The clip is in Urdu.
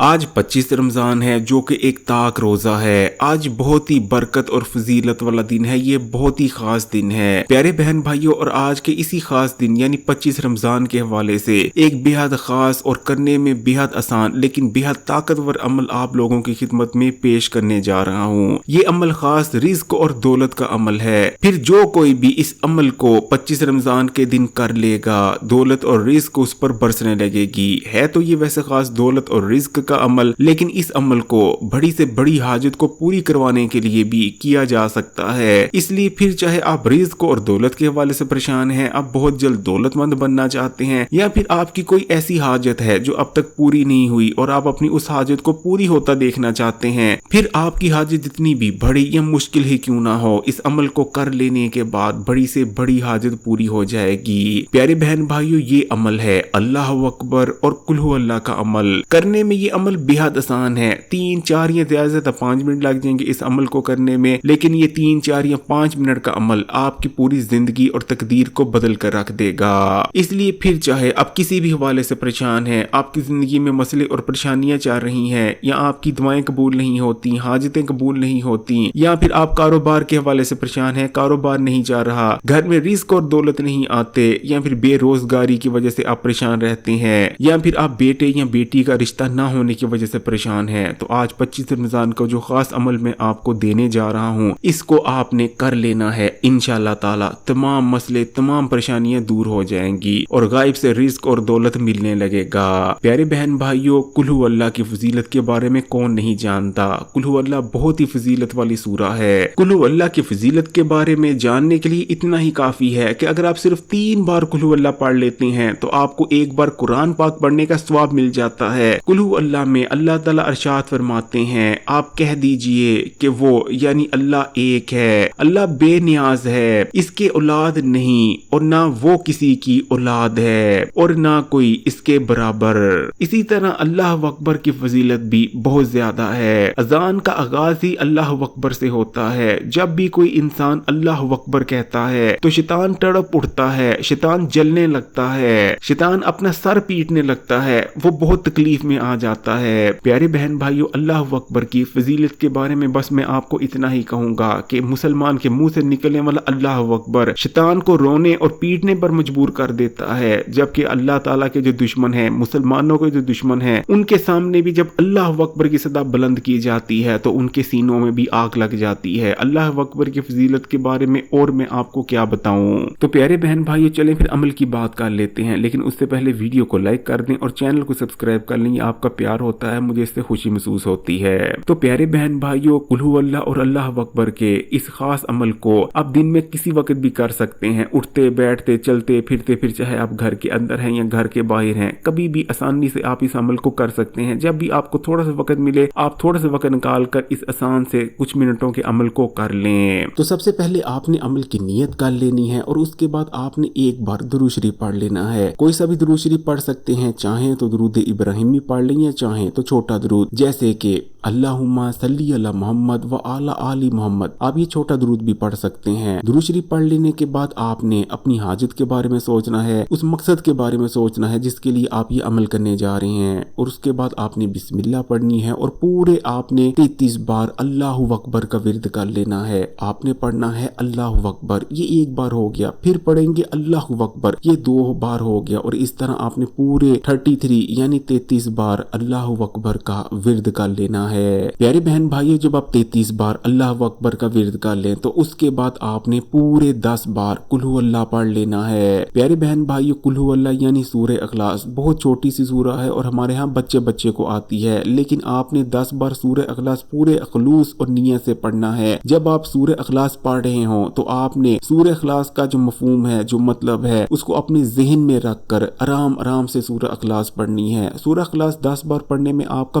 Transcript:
آج 25 رمضان ہے جو کہ ایک تاک روزہ ہے۔ آج بہت ہی برکت اور فضیلت والا دن ہے، یہ بہت ہی خاص دن ہے پیارے بہن بھائیوں، اور آج کے اسی خاص دن یعنی 25 رمضان کے حوالے سے ایک بے حد خاص اور کرنے میں بے حد آسان لیکن بے حد طاقتور عمل آپ لوگوں کی خدمت میں پیش کرنے جا رہا ہوں۔ یہ عمل خاص رزق اور دولت کا عمل ہے۔ پھر جو کوئی بھی اس عمل کو 25 رمضان کے دن کر لے گا، دولت اور رزق اس پر برسنے لگے گی۔ ہے تو یہ ویسے خاص دولت اور رزق کا عمل، لیکن اس عمل کو بڑی سے بڑی حاجت کو پوری کروانے کے لیے بھی کیا جا سکتا ہے۔ اس لیے پھر چاہے آپ رزق اور دولت کے حوالے سے پریشان ہیں، آپ بہت جلد دولت مند بننا چاہتے ہیں، یا پھر آپ کی کوئی ایسی حاجت ہے جو اب تک پوری نہیں ہوئی اور آپ اپنی اس حاجت کو پوری ہوتا دیکھنا چاہتے ہیں، پھر آپ کی حاجت جتنی بھی بڑی یا مشکل ہی کیوں نہ ہو، اس عمل کو کر لینے کے بعد بڑی سے بڑی حاجت پوری ہو جائے گی۔ پیارے بہن بھائیوں، یہ عمل ہے اللہ اکبر اور قل ہو اللہ کا عمل۔ کرنے میں یہ عمل بے حد آسان ہے، 3 4 یا زیادہ سے 5 منٹ لگ جائیں گے اس عمل کو کرنے میں، لیکن یہ 3 4 یا 5 منٹ کا عمل آپ کی پوری زندگی اور تقدیر کو بدل کر رکھ دے گا۔ اس لیے پھر چاہے آپ کسی بھی حوالے سے پریشان ہیں، آپ کی زندگی میں مسئلے اور پریشانیاں چل رہی ہیں، یا آپ کی دعائیں قبول نہیں ہوتی، حاجتیں قبول نہیں ہوتی، یا پھر آپ کاروبار کے حوالے سے پریشان ہیں، کاروبار نہیں جا رہا، گھر میں رزق اور دولت نہیں آتے، یا پھر بے روزگاری کی وجہ سے آپ پریشان رہتے ہیں، یا پھر آپ بیٹے یا بیٹی کا رشتہ نہ ہونے کی وجہ سے پریشان ہیں، تو آج 25 رمضان کا جو خاص عمل میں آپ کو دینے جا رہا ہوں، اس کو آپ نے کر لینا ہے۔ انشاءاللہ تعالی تمام مسئلے، تمام پریشانیاں دور ہو جائیں گی اور غائب سے رزق اور دولت ملنے لگے گا۔ پیارے بہن بھائیوں، قل ہو اللہ کی فضیلت کے بارے میں کون نہیں جانتا؟ قل ہو اللہ بہت ہی فضیلت والی سورہ ہے۔ قل ہو اللہ کی فضیلت کے بارے میں جاننے کے لیے اتنا ہی کافی ہے کہ اگر آپ صرف 3 بار قل ہو اللہ پڑھ لیتے ہیں تو آپ کو 1 بار قرآن پاک پڑھنے کا ثواب مل جاتا ہے۔ قل ہو اللہ میں اللہ تعالیٰ ارشاد فرماتے ہیں، آپ کہہ دیجئے کہ وہ یعنی اللہ ایک ہے، اللہ بے نیاز ہے، اس کے اولاد نہیں اور نہ وہ کسی کی اولاد ہے اور نہ کوئی اس کے برابر۔ اسی طرح اللہ اکبر کی فضیلت بھی بہت زیادہ ہے۔ اذان کا آغاز ہی اللہ اکبر سے ہوتا ہے۔ جب بھی کوئی انسان اللہ اکبر کہتا ہے تو شیطان تڑپ اٹھتا ہے، شیطان جلنے لگتا ہے، شیطان اپنا سر پیٹنے لگتا ہے، وہ بہت تکلیف میں آ جاتا ہے۔ پیارے بہن بھائیو، اللہ اکبر کی فضیلت کے بارے میں بس میں آپ کو اتنا ہی کہوں گا کہ مسلمان کے منہ سے نکلنے والا اللہ اکبر شیطان کو رونے اور پیٹنے پر مجبور کر دیتا ہے، جبکہ اللہ تعالیٰ کے جو دشمن ہیں، مسلمانوں کے جو دشمن ہیں، ان کے سامنے بھی جب اللہ اکبر کی صدا بلند کی جاتی ہے تو ان کے سینوں میں بھی آگ لگ جاتی ہے۔ اللہ اکبر کی فضیلت کے بارے میں اور میں آپ کو کیا بتاؤں؟ تو پیارے بہن بھائیو، چلیں پھر عمل کی بات کر لیتے ہیں، لیکن اس سے پہلے ویڈیو کو لائک کر دیں اور چینل کو سبسکرائب کر لیں۔ آپ کا پیار ہوتا ہے، مجھے اس سے خوشی محسوس ہوتی ہے۔ تو پیارے بہن بھائیو، قل ہو اللہ اور اللہ اکبر کے اس خاص عمل کو آپ دن میں کسی وقت بھی کر سکتے ہیں، اٹھتے بیٹھتے چلتے پھرتے، پھر چاہے آپ گھر کے اندر ہیں یا گھر کے باہر ہیں، کبھی بھی آسانی سے آپ اس عمل کو کر سکتے ہیں۔ جب بھی آپ کو تھوڑا سا وقت ملے، آپ تھوڑا سا وقت نکال کر اس آسان سے کچھ منٹوں کے عمل کو کر لیں۔ تو سب سے پہلے آپ نے عمل کی نیت کر لینی ہے اور اس کے بعد آپ نے ایک بار درود شریف پڑھ لینا ہے۔ کوئی سا بھی درود شریف پڑھ سکتے ہیں، چاہیں تو درود ابراہیمی پڑھ لیں یا چاہیں تو چھوٹا درود، جیسے کہ اللہم صلی علی محمد و علی آل محمد، آپ یہ چھوٹا درود بھی پڑھ سکتے ہیں۔ درود شریف پڑھ لینے کے بعد آپ نے اپنی حاجت کے بارے میں سوچنا ہے، اس مقصد کے بارے میں سوچنا ہے جس کے لیے آپ یہ عمل کرنے جا رہے ہیں، اور اس کے بعد آپ نے بسم اللہ پڑھنی ہے اور پورے آپ نے 33 بار اللہ اکبر کا ورد کر لینا ہے۔ آپ نے پڑھنا ہے اللہ اکبر، یہ 1 بار ہو گیا، پھر پڑھیں گے اللہ اکبر، یہ 2 بار ہو گیا، اور اس طرح آپ نے پورے 33 یعنی 33 بار اللہ اکبر کا ورد کر لینا ہے۔ پیارے بہن بھائیو، جب آپ 33 بار اللہ اکبر کا ورد کر لیں تو اس کے بعد آپ نے پورے 10 بار قل ہو اللہ پڑھ لینا ہے۔ پیارے بہن بھائیو، قل ہو اللہ یعنی سورہ اخلاص بہت چھوٹی سی سورہ ہے اور ہمارے ہاں بچے کو آتی ہے، لیکن آپ نے 10 بار سورہ اخلاص پورے خلوص اور نیت سے پڑھنا ہے۔ جب آپ سورہ اخلاص پڑھ رہے ہوں تو آپ نے سورہ اخلاص کا جو مفہوم ہے، جو مطلب ہے، اس کو اپنے ذہن میں رکھ کر آرام سے سورہ اخلاص پڑھنی ہے۔ سورہ اخلاص 10 بار پڑھنے میں آپ کا